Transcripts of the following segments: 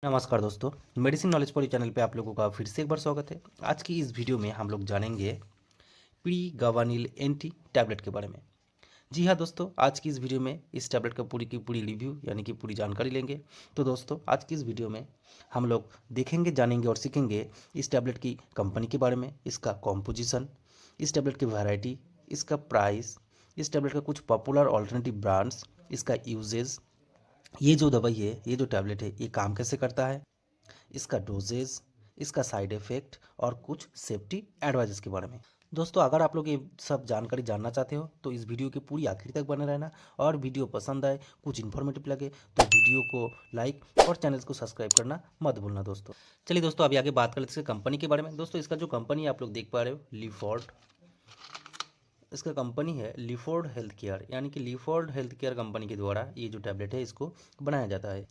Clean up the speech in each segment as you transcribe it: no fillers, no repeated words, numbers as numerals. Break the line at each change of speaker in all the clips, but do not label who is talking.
नमस्कार दोस्तों, medicine knowledge poly channel पे आप लोगों का फिर से एक बार स्वागत है। आज की इस वीडियो में हम लोग जानेंगे प्रीगावानिल एंटी टैबलेट के बारे में। जी हाँ दोस्तों, आज की इस वीडियो में इस टैबलेट का पूरी की पूरी रिव्यू यानी कि पूरी जानकारी लेंगे। तो दोस्तों, आज की इस वीडियो में हम लोग देखेंगे, जानेंगे और सीखेंगे इस टैबलेट की कंपनी के बारे में, इसका कॉम्पोजिशन, इस टैबलेट की वैरायटी, इसका प्राइस, इस टैबलेट का कुछ पॉपुलर ऑल्टरनेटिव ब्रांड्स, इसका यूजेज, ये जो दवाई है, ये जो टैबलेट है, ये काम कैसे करता है, इसका डोजेज, इसका साइड इफ़ेक्ट और कुछ सेफ्टी एडवाइजेस के बारे में। दोस्तों, अगर आप लोग ये सब जानकारी जानना चाहते हो तो इस वीडियो के पूरी आखिर तक बने रहना, और वीडियो पसंद आए, कुछ इन्फॉर्मेटिव लगे तो वीडियो को लाइक और चैनल को सब्सक्राइब करना मत भूलना दोस्तों। चलिए दोस्तों, अभी आगे बात कर लेते हैं इसके कंपनी के बारे में। दोस्तों, इसका जो कंपनी है आप लोग देख पा रहे हो, लीफोर्ड। इसका कंपनी है लीफोर्ड हेल्थ केयर, यानी कि लीफोर्ड हेल्थ केयर कंपनी के द्वारा ये जो टैबलेट है इसको बनाया जाता है।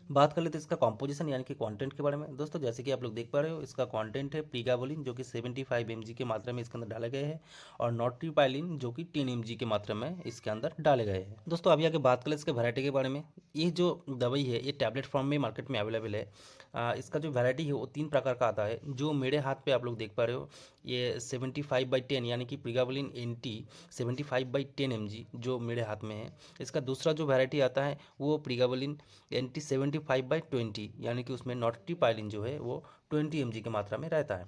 बात कर लेते हैं इसका कॉम्पोजिशन यानी कि कंटेंट के बारे में। दोस्तों, जैसे कि आप लोग देख पा रहे हो, इसका कंटेंट है प्रीगाबोलिन जो कि 75 mg के मात्रा में इसके अंदर डाले गए हैं, और नॉट्रिपाइलिन जो कि 10 mg के मात्रा में इसके अंदर डाले गए हैं। दोस्तों, अभी आगे बात कर लेते हैं इसके वैरायटी के बारे में। ये जो दवाई है ये टैबलेट फॉर्म में मार्केट में अवेलेबल है। इसका जो वैरायटी है वो 3 प्रकार का आता है। जो मेरे हाथ पे आप लोग देख पा रहे हो, ये 75/10 यानी कि प्रीगाबोलिन एनटी 75/10 mg जो मेरे हाथ में है। इसका दूसरा जो वैरायटी आता है वो प्रीगाबोलिन एनटी 75/20 यानी कि उसमें नॉट्रिपाइलिन जो है वो 20 mg की मात्रा में रहता है।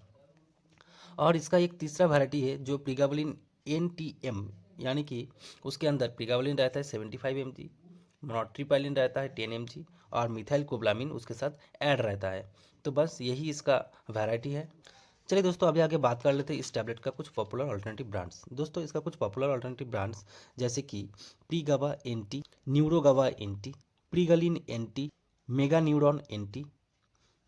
और इसका एक तीसरा वैरायटी है जो प्रीगाबोलिन एनटीएम, यानी कि उसके अंदर प्रीगाबोलिन रहता है 75 mg, नॉट्रिपाइलिन रहता है 10 mg, और मिथाइल कोबलामिन उसके साथ ऐड रहता है। तो बस यही इसका वैरायटी है। चलिए दोस्तों, अभी आगे बात कर लेते हैं इस टैबलेट का कुछ पॉपुलर ऑल्टरनेटिव ब्रांड्स। दोस्तों, इसका कुछ पॉपुलर ऑल्टरनेटिव ब्रांड्स जैसे कि Pregaba NT, Neurogaba NT, Preglin NT, mega neuron NT,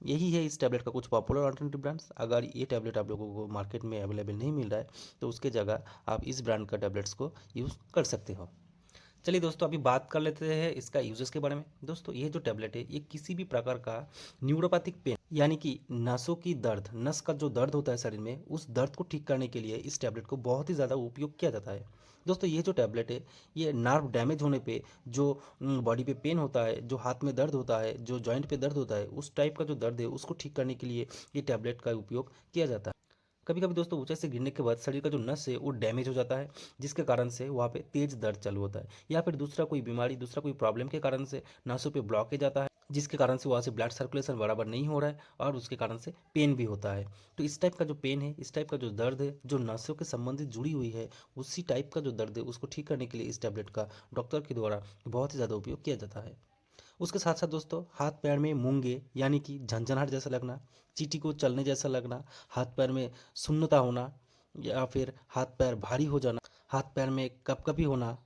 यही है इस टैबलेट का कुछ पॉपुलर ऑल्टरनेटिव ब्रांड्स। अगर ये टैबलेट आप लोगों को मार्केट में अवेलेबल नहीं मिल रहा है तो उसके जगह आप इस ब्रांड का टैबलेट्स को यूज़ कर सकते हो। चलिए दोस्तों, अभी बात कर लेते हैं इसका यूजेस के बारे में। दोस्तों, ये जो टैबलेट है ये किसी भी प्रकार का न्यूरोपैथिक पेन यानी कि नसों की दर्द, नस का जो दर्द होता है शरीर में, उस दर्द को ठीक करने के लिए इस टैबलेट को बहुत ही ज़्यादा उपयोग किया जाता है। दोस्तों, ये जो टैबलेट है ये नर्व डैमेज होने पे जो बॉडी पे पेन होता है, जो हाथ में दर्द होता है, जो जॉइंट पे दर्द होता है, उस टाइप का जो दर्द है उसको ठीक करने के लिए ये टैबलेट का उपयोग किया जाता है। कभी कभी दोस्तों, ऊंचाई से गिरने के बाद शरीर का जो नस है वो डैमेज हो जाता है, जिसके कारण से वहाँ पे तेज दर्द चालू होता है, या फिर दूसरा कोई बीमारी, दूसरा कोई प्रॉब्लम के कारण से नसों पे ब्लॉकेज आता है, जिसके कारण से वहाँ से ब्लड सर्कुलेशन बराबर नहीं हो रहा है, और उसके कारण से पेन भी होता है। तो इस टाइप का जो पेन है, इस टाइप का जो दर्द है, जो नसों के संबंधित जुड़ी हुई है, उसी टाइप का जो दर्द है उसको ठीक करने के लिए इस टैबलेट का डॉक्टर के द्वारा बहुत ही ज़्यादा उपयोग किया जाता है। उसके साथ साथ दोस्तों, हाथ पैर में मूंगे यानी कि झंझनाहट जैसा लगना, चींटी को चलने जैसा लगना, हाथ पैर में सुन्नता होना, या फिर हाथ पैर भारी हो जाना, हाथ पैर में कपकपी होना,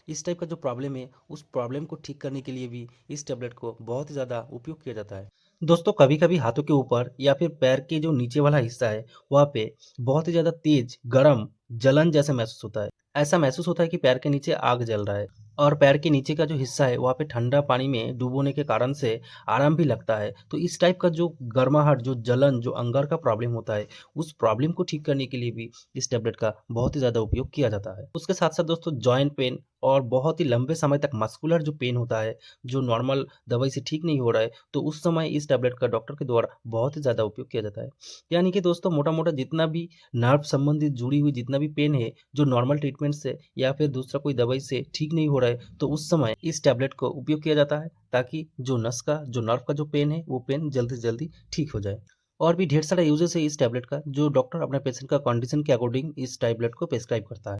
इस टाइप का जो प्रॉब्लम है उस प्रॉब्लम को ठीक करने के लिए भी इस टैबलेट को बहुत ही ज़्यादा उपयोग किया जाता है। दोस्तों, कभी कभी हाथों के ऊपर या फिर पैर के जो नीचे वाला हिस्सा है वहाँ पे बहुत ही ज़्यादा तेज गर्म जलन जैसा महसूस होता है। ऐसा महसूस होता है कि पैर के नीचे आग जल रहा है, और पैर के नीचे का जो हिस्सा है वहाँ पे ठंडा पानी में डुबोने के कारण से आराम भी लगता है। तो इस टाइप का जो गर्माहट, जो जलन, जो अंगर का प्रॉब्लम होता है, उस प्रॉब्लम को ठीक करने के लिए भी इस टैबलेट का बहुत ही ज़्यादा उपयोग किया जाता है। उसके साथ साथ दोस्तों, जॉइंट पेन और बहुत ही लंबे समय तक मस्कुलर जो पेन होता है, जो नॉर्मल दवाई से ठीक नहीं हो रहा है, तो उस समय इस टैबलेट का डॉक्टर के द्वारा बहुत ही ज़्यादा उपयोग किया जाता है। यानी कि दोस्तों, मोटा-मोटा जितना भी नर्व संबंधित जुड़ी हुई जितना भी पेन है, जो नॉर्मल ट्रीटमेंट से या फिर दूसरा कोई दवाई से ठीक नहीं हो रहा है, तो उस समय इस टैबलेट को उपयोग किया जाता है, ताकि जो नस का, जो नर्व का जो पेन है, वो पेन जल्दी से जल्दी ठीक हो जाए। और भी ढेर सारा यूजेस है इस टैबलेट का, जो डॉक्टर अपने पेशेंट का कंडीशन के अकॉर्डिंग इस टैबलेट को प्रिस्क्राइब करता है।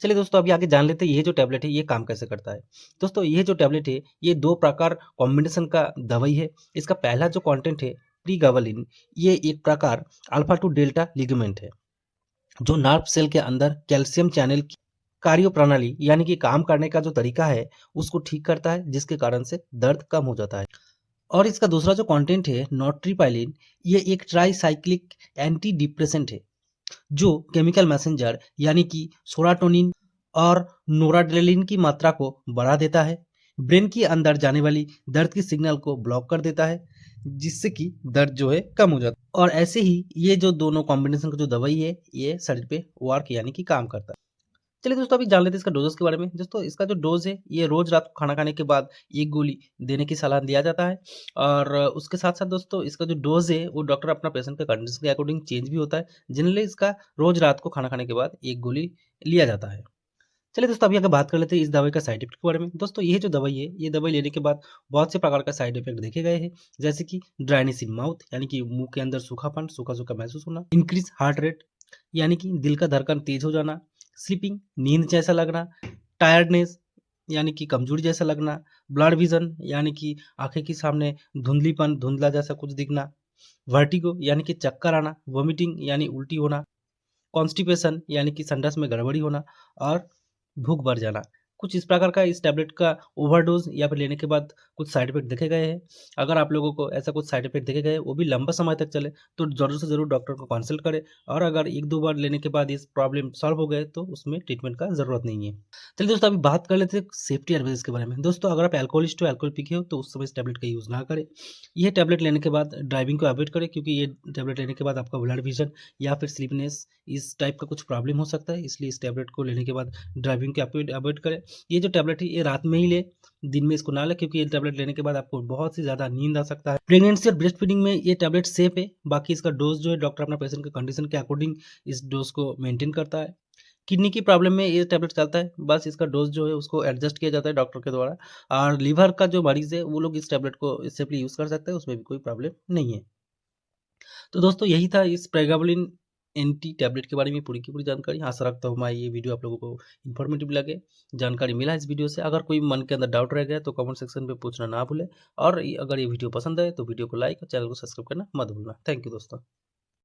चलिए दोस्तों, अभी आगे जान लेते हैं ये जो टैबलेट है ये काम कैसे करता है। दोस्तों, ये जो टैबलेट है ये 2 प्रकार कॉम्बिनेशन का दवाई है। इसका पहला जो कंटेंट है प्रीगाबालिन, ये एक प्रकार अल्फा टू डेल्टा लिगामेंट है, जो नर्व सेल के अंदर कैल्शियम चैनल की कार्यप्रणाली यानी कि काम करने का जो तरीका है उसको ठीक करता है, जिसके कारण से दर्द कम हो जाता है। और इसका दूसरा जो कंटेंट है नॉट्रिपाइलिन, ये एक ट्राइसाइक्लिक एंटी डिप्रेसेंट है, जो केमिकल मैसेंजर यानी कि सेरोटोनिन और नोराड्रेनालिन की मात्रा को बढ़ा देता है, ब्रेन के अंदर जाने वाली दर्द की सिग्नल को ब्लॉक कर देता है, जिससे कि दर्द जो है कम हो जाता है। और ऐसे ही ये जो दोनों कॉम्बिनेशन का जो दवाई है ये शरीर पे वर्क यानी कि काम करता है। चलिए दोस्तों अभी जान लेते हैं इसका डोजेस के बारे में। दोस्तों इसका जो डोज़ है ये रोज़ रात को खाना खाने के बाद 1 गोली देने की सलाह दिया जाता है और उसके साथ-साथ दोस्तों इसका जो डोज़ है वो डॉक्टर अपना पेशेंट के कंडीशन के अकॉर्डिंग चेंज भी होता है। जनरली इसका रोज़ रात को खाना खाने के बाद 1 गोली लिया जाता है। चलिए दोस्तों अभी अगर बात कर लेते हैं इस दवाई का साइड इफ़ेक्ट के बारे में। दोस्तों ये जो दवाई है, ये दवाई लेने के बाद बहुत से प्रकार का साइड इफ़ेक्ट देखे गए हैं। जैसे कि ड्राइनेस इन माउथ यानी कि मुँह के अंदर सूखापन, सूखा-सूखा महसूस होना, इंक्रीज़ हार्ट रेट यानी कि दिल का धड़कन तेज़ हो जाना, स्लीपिंग नींद जैसा लगना, टायर्डनेस यानी कि कमज़ोरी जैसा लगना, ब्लड विज़न यानी कि आँखें के सामने धुंधलीपन, धुंधला जैसा कुछ दिखना, वर्टिगो यानी कि चक्कर आना, वोमिटिंग यानी उल्टी होना, कॉन्स्टिपेशन यानी कि संडास में गड़बड़ी होना और भूख बढ़ जाना। कुछ इस प्रकार का इस टैबलेट का ओवरडोज़ या फिर लेने के बाद कुछ साइड इफ़ेक्ट देखे गए हैं। अगर आप लोगों को ऐसा कुछ साइड इफ़ेक्ट देखे गए, वो भी लंबा समय तक चले, तो ज़रूर से ज़रूर डॉक्टर को कंसल्ट करें और अगर 1-2 बार लेने के बाद इस प्रॉब्लम सॉल्व हो गए, तो उसमें ट्रीटमेंट का ज़रूरत नहीं है। चलिए दोस्तों अभी बात कर लेते हैं सेफ्टी एडवाइस के बारे में। दोस्तों अगर आप अल्कोहलिस्ट हो, अल्कोहल पी के हो, तो उस समय इस टैबलेट का यूज़ ना करें। ये टैबलेट लेने के बाद ड्राइविंग को अवॉइड करें क्योंकि ये टैबलेट लेने के बाद आपका ब्लड विज़न या फिर स्लीपनेस इस टाइप का कुछ प्रॉब्लम हो सकता है, इसलिए इस टैबलेट को लेने के बाद ड्राइविंग को अवॉइड करें। ये जो टैबलेट है ये रात में ही लें, दिन में इसको ना लें क्योंकि ये टैबलेट लेने के बाद आपको बहुत ही ज़्यादा नींद आ सकता है। प्रेगनेंसी और ब्रेस्ट फीडिंग में ये टैबलेट सेफ है, बाकी इसका डोज़ जो है डॉक्टर अपना पेशेंट के कंडीशन के अकॉर्डिंग इस डोज़ को मेंटेन करता है। किडनी की प्रॉब्लम में ये टैबलेट चलता है, बस इसका डोज़ जो है उसको एडजस्ट किया जाता है डॉक्टर के द्वारा और लिवर का जो मरीज़ है वो लोग इस टैबलेट को सेफली यूज़ कर सकते हैं, उसमें भी कोई प्रॉब्लम नहीं है। तो दोस्तों यही था इस प्रेगाबलिन एंटी टैबलेट के बारे में पूरी की पूरी जानकारी। आशा रखता हूँ हमारी ये वीडियो आप लोगों को इन्फॉर्मेटिव लगे, जानकारी मिला इस वीडियो से। अगर कोई मन के अंदर डाउट रह गया तो कमेंट सेक्शन पे पूछना ना भूलें और अगर ये वीडियो पसंद आए तो वीडियो को लाइक और चैनल को सब्सक्राइब करना मत भूलना। थैंक यू दोस्तों।